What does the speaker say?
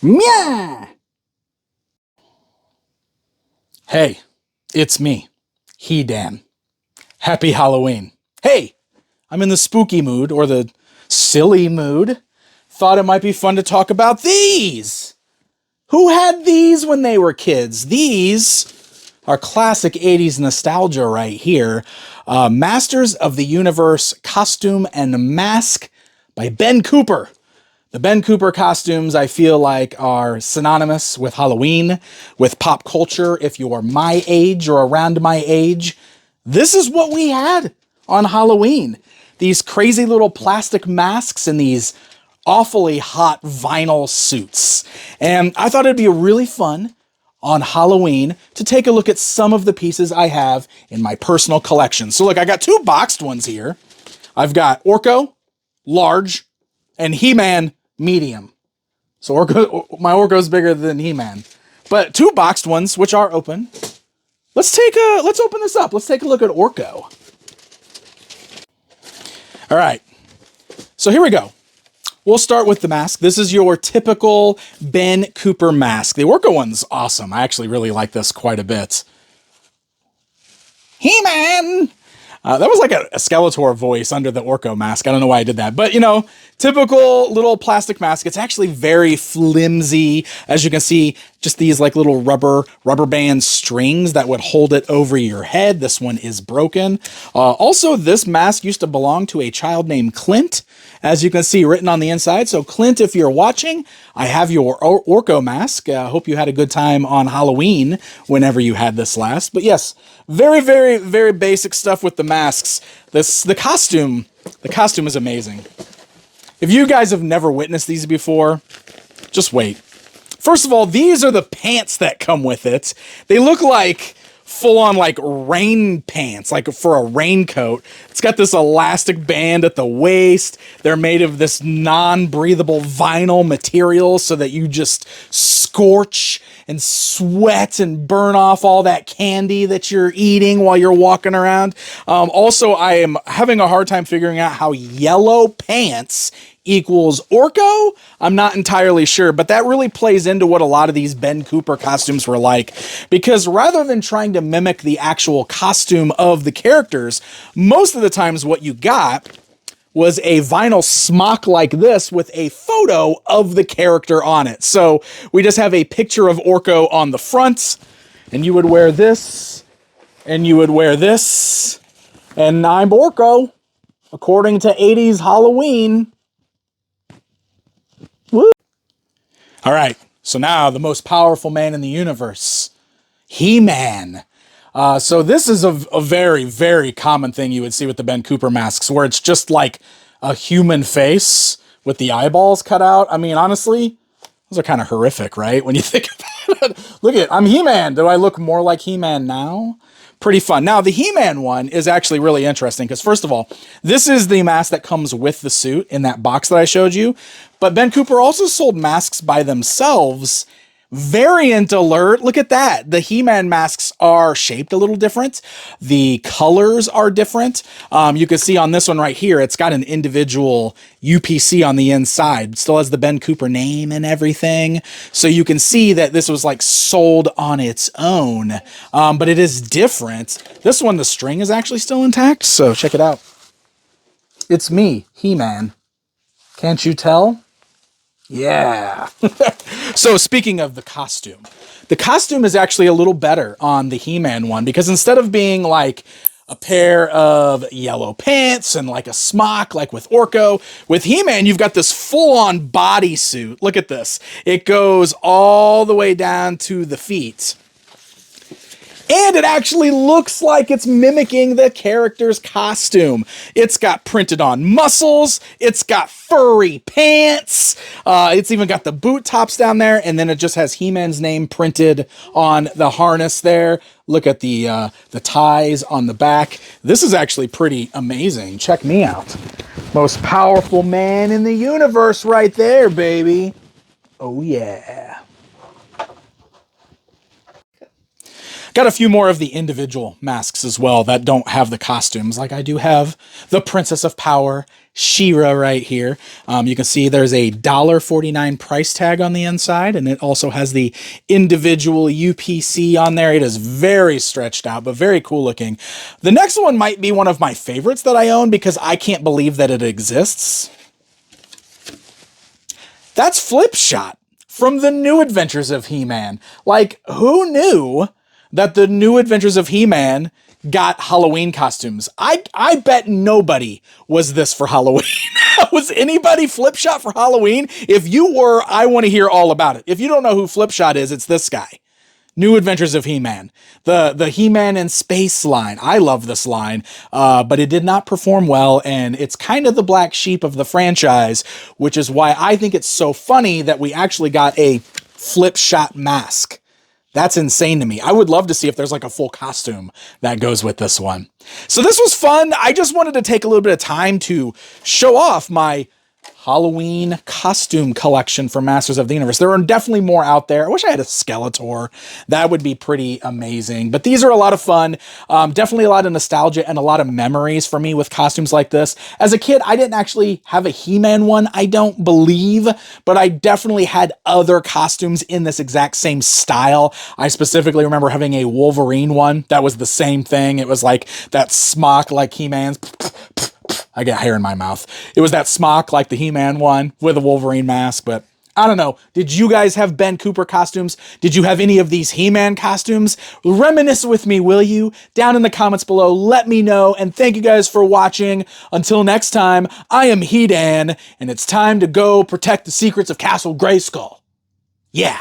Meow! Hey, it's me, Dan. Happy Halloween. Hey, I'm in the spooky mood, or the silly mood. Thought it might be fun to talk about these. Who had these when they were kids? These are classic 80s nostalgia right here. Masters of the Universe Costume and Mask by Ben Cooper. The Ben Cooper costumes, I feel like, are synonymous with Halloween, with pop culture. If you are my age or around my age, this is what we had on Halloween. These crazy little plastic masks and these awfully hot vinyl suits. And I thought it'd be really fun on Halloween to take a look at some of the pieces I have in my personal collection. So look, I got two boxed ones here. I've got Orko, large, and He-Man, medium. So my Orko's bigger than He-Man. But two boxed ones, which are open. Let's open this up. Let's take a look at Orko. All right. So here we go. We'll start with the mask. This is your typical Ben Cooper mask. The Orko one's awesome. I actually really like this quite a bit. He-Man! That was like a Skeletor voice under the Orko mask. I don't know why I did that. But, you know, typical little plastic mask. It's actually very flimsy. As you can see, just these like little rubber band strings that would hold it over your head. This one is broken. Also, this mask used to belong to a child named Clint, as you can see written on the inside. So Clint, if you're watching, I have your Orko mask. Hope you had a good time on Halloween whenever you had this last. But yes, very, very, very basic stuff with the masks. The costume is amazing. If you guys have never witnessed these before, just wait. First of all, these are the pants that come with it. They look like full-on like rain pants, like for a raincoat. It's got this elastic band at the waist. They're made of this non-breathable vinyl material so that you just scorch and sweat and burn off all that candy that you're eating while you're walking around. Also, I am having a hard time figuring out how yellow pants equals Orko. I'm not entirely sure, but that really plays into what a lot of these Ben Cooper costumes were like, because rather than trying to mimic the actual costume of the characters, most of the times what you got was a vinyl smock like this with a photo of the character on it. So we just have a picture of Orko on the front, and you would wear this, and you would wear this, and I'm Orko, according to 80s Halloween. Woo. All right, so now the most powerful man in the universe, He-Man. So this is a very, very common thing you would see with the Ben Cooper masks, where it's just like a human face with the eyeballs cut out. I mean, honestly, those are kind of horrific, right? When you think about it. Look at it, I'm He-Man. Do I look more like He-Man now? Pretty fun. Now, the He-Man one is actually really interesting because, first of all, this is the mask that comes with the suit in that box that I showed you. But Ben Cooper also sold masks by themselves. Variant alert. Look at that. The He-Man masks are shaped a little different. The colors are different. You can see on this one right here, it's got an individual UPC on the inside. It still has the Ben Cooper name and everything. So you can see that this was like sold on its own. But it is different. This one, the string is actually still intact. So check it out. It's me, He-Man. Can't you tell? Yeah. So speaking of the costume is actually a little better on the He-Man one, because instead of being like a pair of yellow pants and like a smock like with Orko, with He-Man you've got this full-on bodysuit. Look at this. It goes all the way down to the feet. And it actually looks like it's mimicking the character's costume. It's got printed on muscles. It's got furry pants. It's even got the boot tops down there. And then it just has He-Man's name printed on the harness there. Look at the ties on the back. This is actually pretty amazing. Check me out. Most powerful man in the universe right there, baby. Oh, yeah. Got a few more of the individual masks as well that don't have the costumes. Like I do have the Princess of Power, She-Ra right here. You can see there's a $1.49 price tag on the inside, and it also has the individual UPC on there. It is very stretched out, but very cool looking. The next one might be one of my favorites that I own because I can't believe that it exists. That's Flipshot from the New Adventures of He-Man. Like, who knew that the New Adventures of He-Man got Halloween costumes? I bet nobody was this for Halloween. Was anybody Flipshot for Halloween? If you were, I want to hear all about it. If you don't know who Flipshot is, it's this guy. New Adventures of He-Man. The He-Man in Space line. I love this line, but it did not perform well, and it's kind of the black sheep of the franchise, which is why I think it's so funny that we actually got a Flipshot mask. That's insane to me. I would love to see if there's like a full costume that goes with this one. So this was fun. I just wanted to take a little bit of time to show off my Halloween costume collection for Masters of the Universe. There are definitely more out there. I wish I had a Skeletor. That would be pretty amazing. But these are a lot of fun. Definitely a lot of nostalgia and a lot of memories for me with costumes like this. As a kid, I didn't actually have a He-Man one, I don't believe, but I definitely had other costumes in this exact same style. I specifically remember having a Wolverine one that was the same thing. It was like that smock like He-Man's. I get hair in my mouth. It was that smock like the He-Man one with a Wolverine mask, but I don't know. Did you guys have Ben Cooper costumes? Did you have any of these He-Man costumes? Reminisce with me, will you? Down in the comments below, let me know, and thank you guys for watching. Until next time, I am He-Dan, and it's time to go protect the secrets of Castle Grayskull. Yeah.